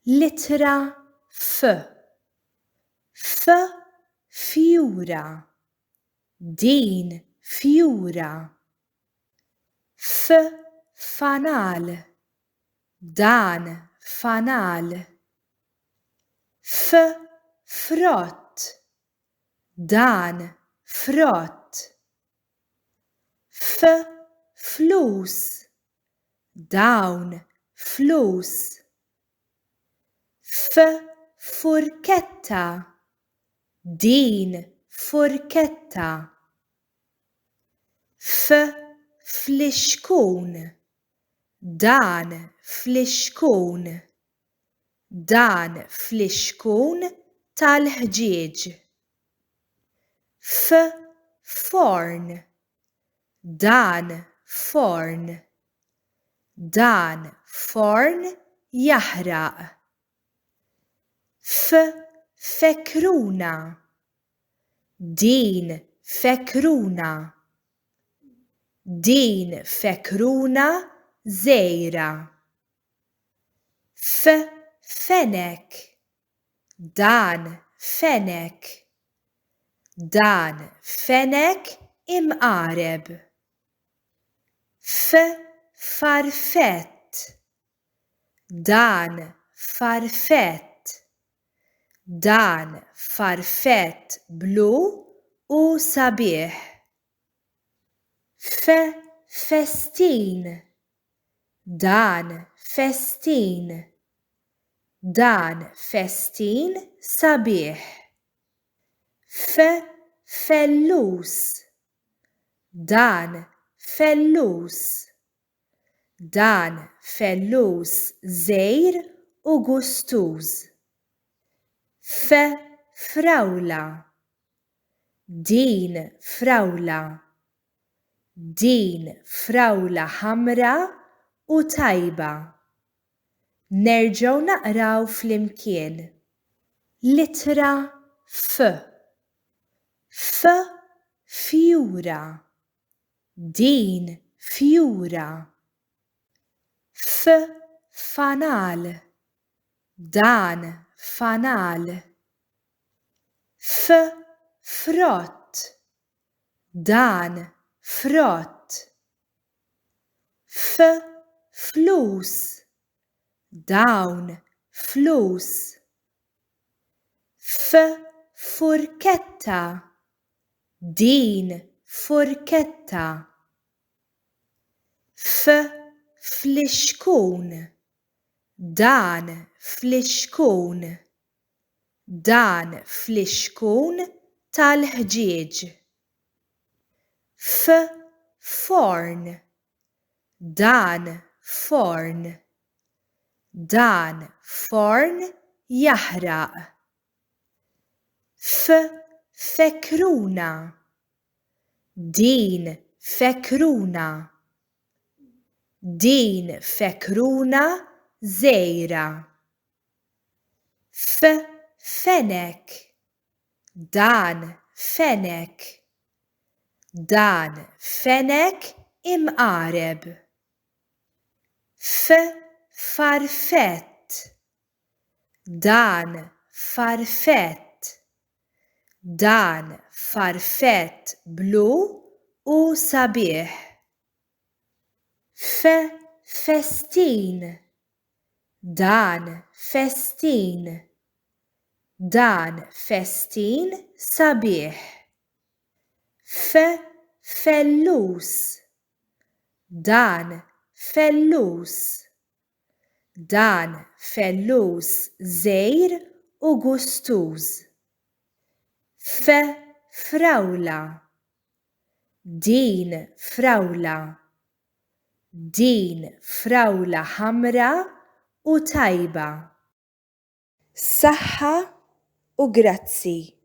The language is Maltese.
Litra F. F fjura. Din fjura. F fanal. Dan fanal. F frott. Dan frott. F flus. Dawn flus. F furketta. Din furketta. F fliskun. Dan fliskun. Dan fliskun tal-ħġieġ. F forn. Dan forn. Dan forn jaħraq. F fekruna. Din fekruna. Din fekruna żgħira. F fenek. Dan fenek. Dan fenek imqareb. F farfett. Dan farfett. Dan farfett blu u sabiħ. F festin. Dan festin. Dan festin sabiħ. F fellus. Dan fellus. Dan fellus żgħir u gustuż. F frawla. Din frawla. Din frawla ħamra u tajba. Nerġgħu naqraw flimkien. Litra F. F fjura. Din fjura. F fanal. Dan fanal. F frott. Dan frott. F flus. Dawn flus. F furketta. Din furketta. F fliskun. Dan fliskun. Dan fliskun tal-ħġieġ. F forn. Dan forn. Dan forn jaħraq. F fekruna. Din fekruna. Din fekruna żgħira. F fenek. Dan fenek. Dan fenek imqareb. F farfett. Dan farfett. Dan farfett blu u sabiħ. F festin. Dan festin. Dan festin sabiħ. F fellus. Dan fellus. Dan fellus żgħir u gustuż. F frawla. Din frawla. Din frawla ħamra u tajba. Saħħa u grazzi.